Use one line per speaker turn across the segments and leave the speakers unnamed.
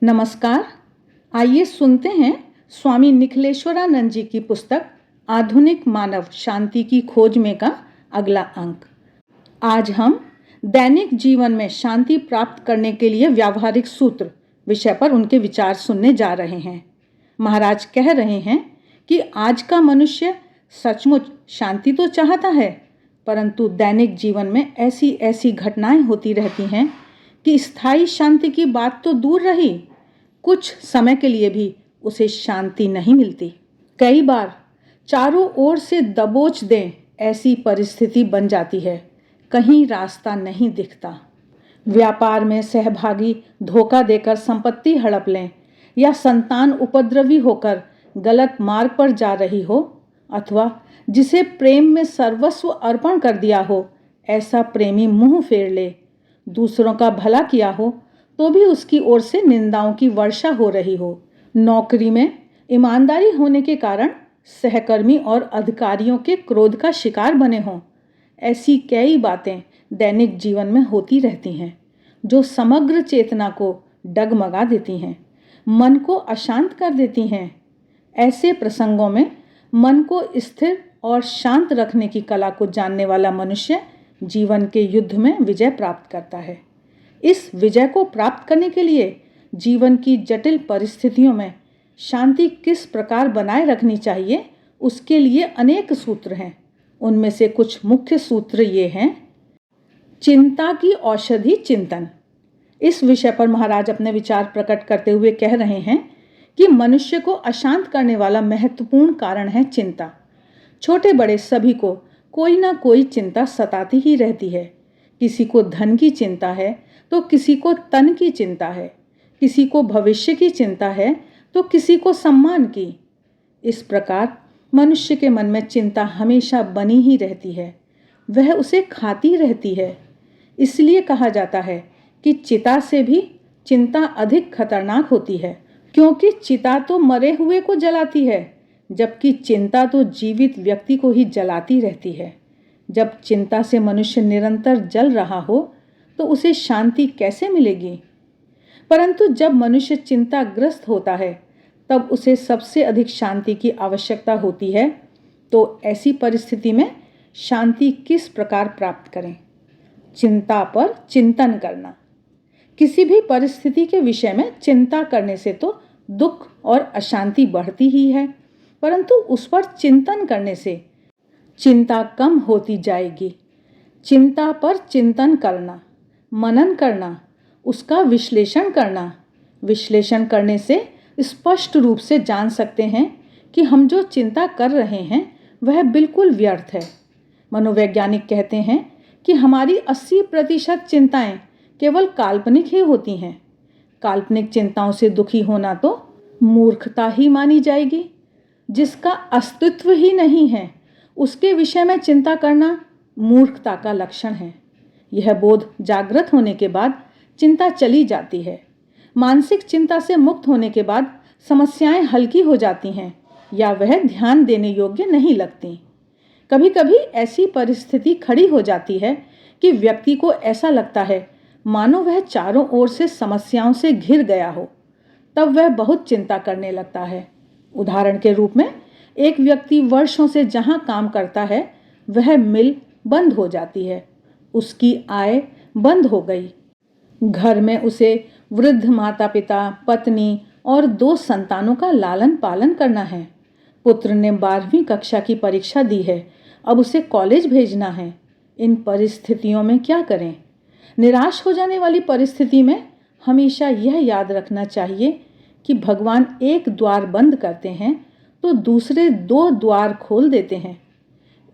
नमस्कार। आइए सुनते हैं स्वामी निखिलेश्वरानंद जी की पुस्तक आधुनिक मानव शांति की खोज में का अगला अंक। आज हम दैनिक जीवन में शांति प्राप्त करने के लिए व्यावहारिक सूत्र विषय पर उनके विचार सुनने जा रहे हैं। महाराज कह रहे हैं कि आज का मनुष्य सचमुच शांति तो चाहता है, परंतु दैनिक जीवन में ऐसी ऐसी घटनाएं होती रहती हैं कि स्थायी शांति की बात तो दूर रही, कुछ समय के लिए भी उसे शांति नहीं मिलती। कई बार चारों ओर से दबोच दें ऐसी परिस्थिति बन जाती है, कहीं रास्ता नहीं दिखता। व्यापार में सहभागी धोखा देकर संपत्ति हड़प लें, या संतान उपद्रवी होकर गलत मार्ग पर जा रही हो, अथवा जिसे प्रेम में सर्वस्व अर्पण कर दिया हो ऐसा प्रेमी मुंह फेर ले, दूसरों का भला किया हो तो भी उसकी ओर से निंदाओं की वर्षा हो रही हो, नौकरी में ईमानदारी होने के कारण सहकर्मी और अधिकारियों के क्रोध का शिकार बने हों, ऐसी कई बातें दैनिक जीवन में होती रहती हैं जो समग्र चेतना को डगमगा देती हैं, मन को अशांत कर देती हैं। ऐसे प्रसंगों में मन को स्थिर और शांत रखने की कला को जानने वाला मनुष्य जीवन के युद्ध में विजय प्राप्त करता है। इस विजय को प्राप्त करने के लिए जीवन की जटिल परिस्थितियों में शांति किस प्रकार बनाए रखनी चाहिए, उसके लिए अनेक सूत्र हैं। उनमें से कुछ मुख्य सूत्र ये हैं। चिंता की औषधि चिंतन। इस विषय पर महाराज अपने विचार प्रकट करते हुए कह रहे हैं कि मनुष्य को अशांत करने वाला महत्वपूर्ण कारण है चिंता। छोटे बड़े सभी को कोई ना कोई चिंता सताती ही रहती है। किसी को धन की चिंता है तो किसी को तन की चिंता है, किसी को भविष्य की चिंता है तो किसी को सम्मान की। इस प्रकार मनुष्य के मन में चिंता हमेशा बनी ही रहती है, वह उसे खाती रहती है। इसलिए कहा जाता है कि चिता से भी चिंता अधिक खतरनाक होती है, क्योंकि चिता तो मरे हुए को जलाती है, जबकि चिंता तो जीवित व्यक्ति को ही जलाती रहती है। जब चिंता से मनुष्य निरंतर जल रहा हो तो उसे शांति कैसे मिलेगी? परंतु जब मनुष्य चिंताग्रस्त होता है तब उसे सबसे अधिक शांति की आवश्यकता होती है। तो ऐसी परिस्थिति में शांति किस प्रकार प्राप्त करें? चिंता पर चिंतन करना। किसी भी परिस्थिति के विषय में चिंता करने से तो दुख और अशांति बढ़ती ही है, परंतु उस पर चिंतन करने से चिंता कम होती जाएगी। चिंता पर चिंतन करना, मनन करना, उसका विश्लेषण करना। विश्लेषण करने से स्पष्ट रूप से जान सकते हैं कि हम जो चिंता कर रहे हैं वह बिल्कुल व्यर्थ है। मनोवैज्ञानिक कहते हैं कि हमारी 80% चिंताएं केवल काल्पनिक ही होती हैं। काल्पनिक चिंताओं से दुखी होना तो मूर्खता ही मानी जाएगी। जिसका अस्तित्व ही नहीं है उसके विषय में चिंता करना मूर्खता का लक्षण है। यह बोध जागृत होने के बाद चिंता चली जाती है। मानसिक चिंता से मुक्त होने के बाद समस्याएं हल्की हो जाती हैं या वह ध्यान देने योग्य नहीं लगती। कभी कभी ऐसी परिस्थिति खड़ी हो जाती है कि व्यक्ति को ऐसा लगता है मानो वह चारों ओर से समस्याओं से घिर गया हो, तब वह बहुत चिंता करने लगता है। उदाहरण के रूप में एक व्यक्ति वर्षों से जहां काम करता है वह मिल बंद हो जाती है, उसकी आय बंद हो गई। घर में उसे वृद्ध माता पिता, पत्नी और 2 संतानों का लालन पालन करना है। पुत्र ने 12वीं कक्षा की परीक्षा दी है, अब उसे कॉलेज भेजना है। इन परिस्थितियों में क्या करें? निराश हो जाने वाली परिस्थिति में हमेशा यह याद रखना चाहिए कि भगवान एक द्वार बंद करते हैं तो दूसरे 2 द्वार खोल देते हैं।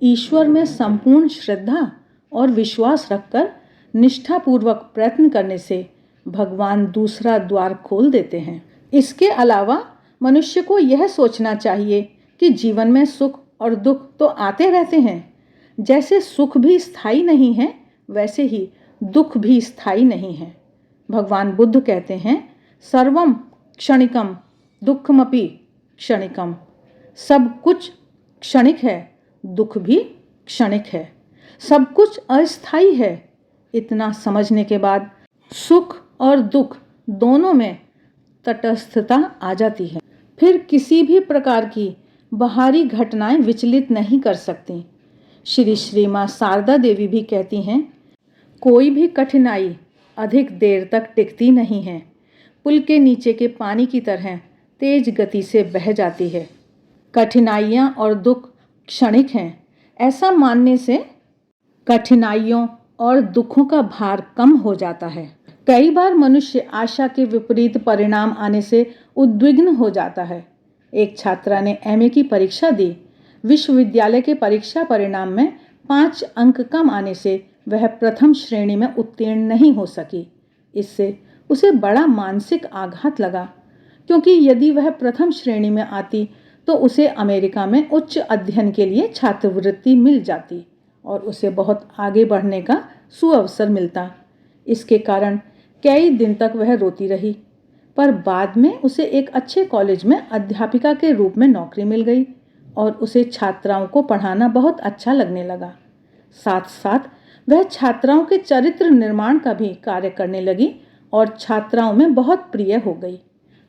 ईश्वर में संपूर्ण श्रद्धा और विश्वास रखकर निष्ठापूर्वक प्रयत्न करने से भगवान दूसरा द्वार खोल देते हैं। इसके अलावा मनुष्य को यह सोचना चाहिए कि जीवन में सुख और दुख तो आते रहते हैं। जैसे सुख भी स्थायी नहीं है वैसे ही दुख भी स्थायी नहीं है। भगवान बुद्ध कहते हैं, सर्वम क्षणिकम दुखमपि क्षणिकम। सब कुछ क्षणिक है, दुख भी क्षणिक है। सब कुछ अस्थायी है। इतना समझने के बाद सुख और दुख दोनों में तटस्थता आ जाती है। फिर किसी भी प्रकार की बाहरी घटनाएं विचलित नहीं कर सकती। श्री श्री माँ शारदा देवी भी कहती हैं, कोई भी कठिनाई अधिक देर तक टिकती नहीं है, पुल के नीचे के पानी की तरह तेज गति से बह जाती है। कठिनाइयाँ और दुख क्षणिक हैं, ऐसा मानने से कठिनाइयों और दुखों का भार कम हो जाता है। कई बार मनुष्य आशा के विपरीत परिणाम आने से उद्विग्न हो जाता है। एक छात्रा ने एमए की परीक्षा दी। विश्वविद्यालय के परीक्षा परिणाम में 5 अंक कम आने से वह प्रथम श्रेणी में उत्तीर्ण नहीं हो सकी। इससे उसे बड़ा मानसिक आघात लगा, क्योंकि यदि वह प्रथम श्रेणी में आती तो उसे अमेरिका में उच्च अध्ययन के लिए छात्रवृत्ति मिल जाती और उसे बहुत आगे बढ़ने का सुअवसर मिलता। इसके कारण कई दिन तक वह रोती रही, पर बाद में उसे एक अच्छे कॉलेज में अध्यापिका के रूप में नौकरी मिल गई और उसे छात्राओं को पढ़ाना बहुत अच्छा लगने लगा। साथ साथ वह छात्राओं के चरित्र निर्माण का भी कार्य करने लगी और छात्राओं में बहुत प्रिय हो गई।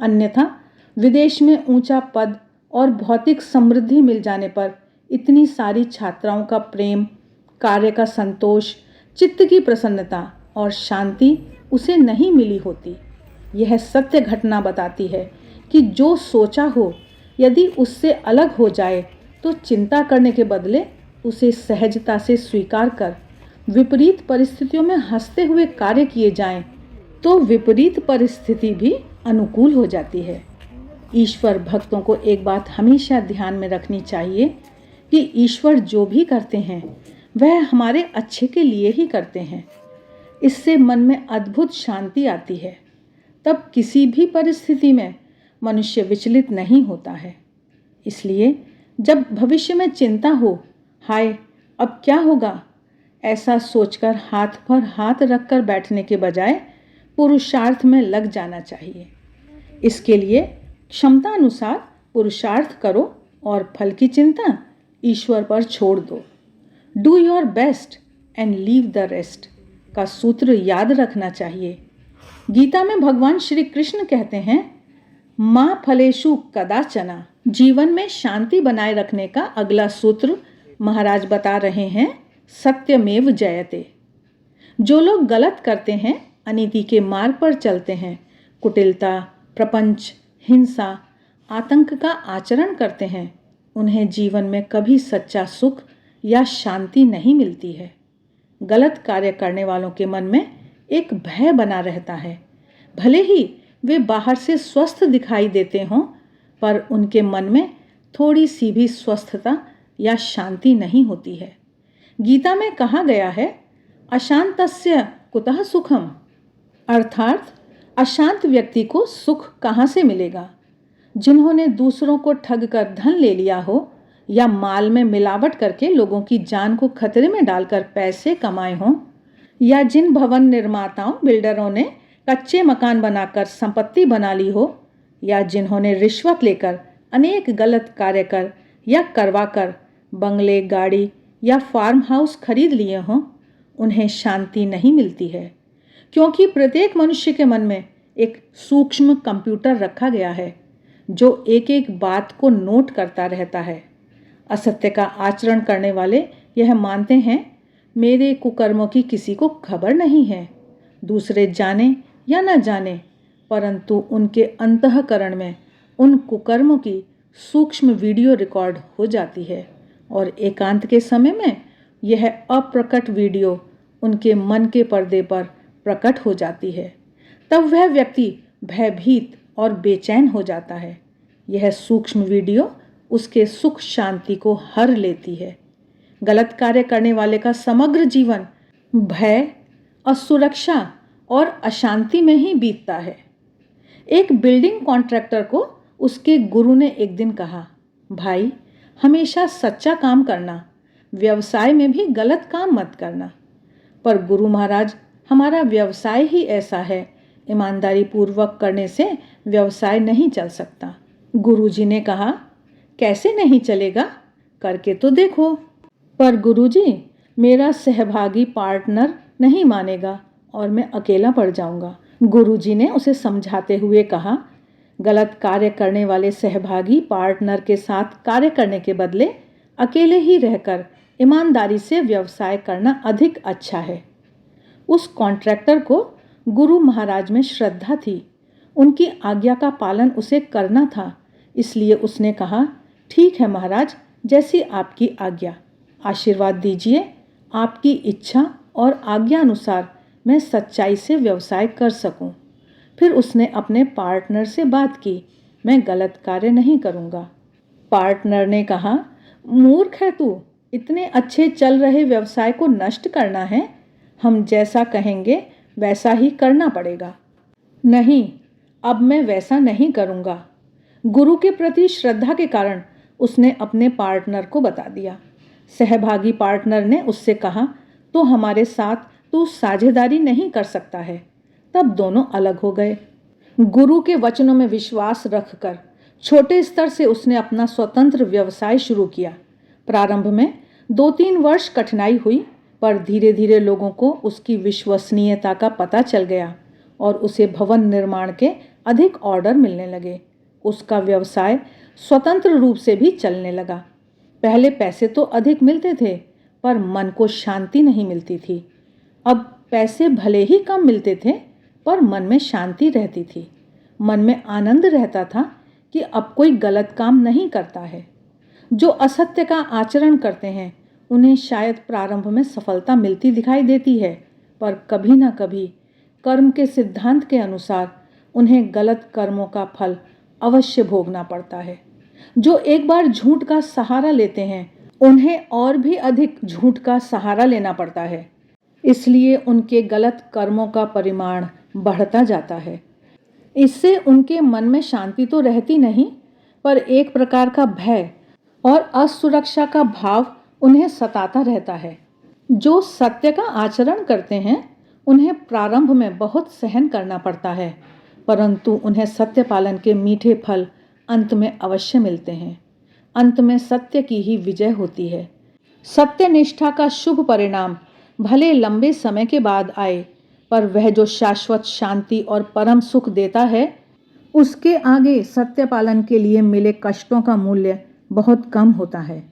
अन्यथा विदेश में ऊंचा पद और भौतिक समृद्धि मिल जाने पर इतनी सारी छात्राओं का प्रेम, कार्य का संतोष, चित्त की प्रसन्नता और शांति उसे नहीं मिली होती। यह सत्य घटना बताती है कि जो सोचा हो यदि उससे अलग हो जाए तो चिंता करने के बदले उसे सहजता से स्वीकार कर विपरीत परिस्थितियों में हंसते हुए कार्य किए जाएं, तो विपरीत परिस्थिति भी अनुकूल हो जाती है। ईश्वर भक्तों को एक बात हमेशा ध्यान में रखनी चाहिए कि ईश्वर जो भी करते हैं वह हमारे अच्छे के लिए ही करते हैं। इससे मन में अद्भुत शांति आती है। तब किसी भी परिस्थिति में मनुष्य विचलित नहीं होता है। इसलिए जब भविष्य में चिंता हो, हाय अब क्या होगा, ऐसा सोचकर हाथ पर हाथ रखकर बैठने के बजाय पुरुषार्थ में लग जाना चाहिए। इसके लिए क्षमता अनुसार पुरुषार्थ करो और फल की चिंता ईश्वर पर छोड़ दो। Do your best and leave the rest का सूत्र याद रखना चाहिए। गीता में भगवान श्री कृष्ण कहते हैं, माँ फलेषु कदाचना। जीवन में शांति बनाए रखने का अगला सूत्र महाराज बता रहे हैं, सत्यमेव जयते। जो लोग गलत करते हैं, अनीति के मार्ग पर चलते हैं, कुटिलता, प्रपंच, हिंसा, आतंक का आचरण करते हैं, उन्हें जीवन में कभी सच्चा सुख या शांति नहीं मिलती है। गलत कार्य करने वालों के मन में एक भय बना रहता है। भले ही वे बाहर से स्वस्थ दिखाई देते हों, पर उनके मन में थोड़ी सी भी स्वस्थता या शांति नहीं होती है। गीता में कहा गया है, अशांतस्य कुतः सुखम, अर्थात अशांत व्यक्ति को सुख कहाँ से मिलेगा। जिन्होंने दूसरों को ठग कर धन ले लिया हो या माल में मिलावट करके लोगों की जान को खतरे में डालकर पैसे कमाए हों, या जिन भवन निर्माताओं बिल्डरों ने कच्चे मकान बनाकर संपत्ति बना ली हो, या जिन्होंने रिश्वत लेकर अनेक गलत कार्य कर या करवाकर बंगले, गाड़ी या फार्म हाउस खरीद लिए हों, उन्हें शांति नहीं मिलती है। क्योंकि प्रत्येक मनुष्य के मन में एक सूक्ष्म कंप्यूटर रखा गया है जो एक एक बात को नोट करता रहता है। असत्य का आचरण करने वाले यह मानते हैं, मेरे कुकर्मों की किसी को खबर नहीं है। दूसरे जाने या न जाने, परंतु उनके अंतःकरण में उन कुकर्मों की सूक्ष्म वीडियो रिकॉर्ड हो जाती है और एकांत के समय में यह अप्रकट वीडियो उनके मन के पर्दे पर प्रकट हो जाती है। तब वह व्यक्ति भयभीत और बेचैन हो जाता है। यह सूक्ष्म वीडियो उसके सुख शांति को हर लेती है। गलत कार्य करने वाले का समग्र जीवन भय, असुरक्षा और अशांति में ही बीतता है। एक बिल्डिंग कॉन्ट्रैक्टर को उसके गुरु ने एक दिन कहा, भाई हमेशा सच्चा काम करना, व्यवसाय में भी गलत काम मत करना। पर गुरु महाराज, हमारा व्यवसाय ही ऐसा है, ईमानदारी पूर्वक करने से व्यवसाय नहीं चल सकता। गुरुजी ने कहा, कैसे नहीं चलेगा, करके तो देखो। पर गुरुजी, मेरा सहभागी पार्टनर नहीं मानेगा और मैं अकेला पड़ जाऊंगा। गुरुजी ने उसे समझाते हुए कहा, गलत कार्य करने वाले सहभागी पार्टनर के साथ कार्य करने के बदले अकेले ही रहकर ईमानदारी से व्यवसाय करना अधिक अच्छा है। उस कॉन्ट्रैक्टर को गुरु महाराज में श्रद्धा थी। उनकी आज्ञा का पालन उसे करना था, इसलिए उसने कहा, ठीक है महाराज, जैसी आपकी आज्ञा, आशीर्वाद दीजिए। आपकी इच्छा और आज्ञा अनुसार मैं सच्चाई से व्यवसाय कर सकूं। फिर उसने अपने पार्टनर से बात की, मैं गलत कार्य नहीं करूंगा। पार्टनर ने कहा, मूर्ख है तू, इतने अच्छे चल रहे व्यवसाय को नष्ट करना है? हम जैसा कहेंगे वैसा ही करना पड़ेगा। नहीं, अब मैं वैसा नहीं करूंगा। गुरु के प्रति श्रद्धा के कारण उसने अपने पार्टनर को बता दिया। सहभागी पार्टनर ने उससे कहा, तो हमारे साथ तू साझेदारी नहीं कर सकता है। तब दोनों अलग हो गए। गुरु के वचनों में विश्वास रखकर छोटे स्तर से उसने अपना स्वतंत्र व्यवसाय शुरू किया। प्रारंभ में 2-3 वर्ष कठिनाई हुई, पर धीरे धीरे लोगों को उसकी विश्वसनीयता का पता चल गया और उसे भवन निर्माण के अधिक ऑर्डर मिलने लगे। उसका व्यवसाय स्वतंत्र रूप से भी चलने लगा। पहले पैसे तो अधिक मिलते थे, पर मन को शांति नहीं मिलती थी। अब पैसे भले ही कम मिलते थे, पर मन में शांति रहती थी। मन में आनंद रहता था कि अब कोई गलत काम नहीं करता है। जो असत्य का आचरण करते हैं उन्हें शायद प्रारंभ में सफलता मिलती दिखाई देती है, पर कभी ना कभी कर्म के सिद्धांत के अनुसार उन्हें गलत कर्मों का फल अवश्य भोगना पड़ता है। जो एक बार झूठ का सहारा लेते हैं उन्हें और भी अधिक झूठ का सहारा लेना पड़ता है, इसलिए उनके गलत कर्मों का परिमाण बढ़ता जाता है। इससे उनके मन में शांति तो रहती नहीं, पर एक प्रकार का भय और असुरक्षा का भाव उन्हें सताता रहता है। जो सत्य का आचरण करते हैं उन्हें प्रारंभ में बहुत सहन करना पड़ता है, परंतु उन्हें सत्य पालन के मीठे फल अंत में अवश्य मिलते हैं। अंत में सत्य की ही विजय होती है। सत्य निष्ठा का शुभ परिणाम भले लंबे समय के बाद आए, पर वह जो शाश्वत शांति और परम सुख देता है, उसके आगे सत्य पालन के लिए मिले कष्टों का मूल्य बहुत कम होता है।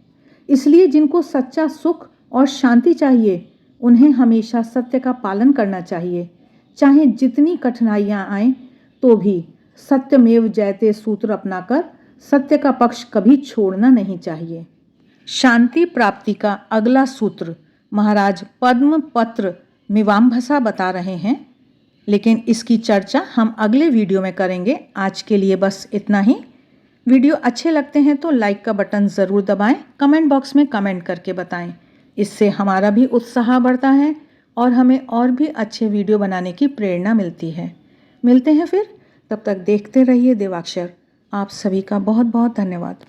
इसलिए जिनको सच्चा सुख और शांति चाहिए उन्हें हमेशा सत्य का पालन करना चाहिए। चाहे जितनी कठिनाइयां आएं तो भी सत्यमेव जयते सूत्र अपनाकर सत्य का पक्ष कभी छोड़ना नहीं चाहिए। शांति प्राप्ति का अगला सूत्र महाराज पद्मपत्र मीमांसा बता रहे हैं, लेकिन इसकी चर्चा हम अगले वीडियो में करेंगे। आज के लिए बस इतना ही। वीडियो अच्छे लगते हैं तो लाइक का बटन ज़रूर दबाएं, कमेंट बॉक्स में कमेंट करके बताएं। इससे हमारा भी उत्साह बढ़ता है और हमें और भी अच्छे वीडियो बनाने की प्रेरणा मिलती है। मिलते हैं फिर, तब तक देखते रहिए देवाक्षर। आप सभी का बहुत बहुत धन्यवाद।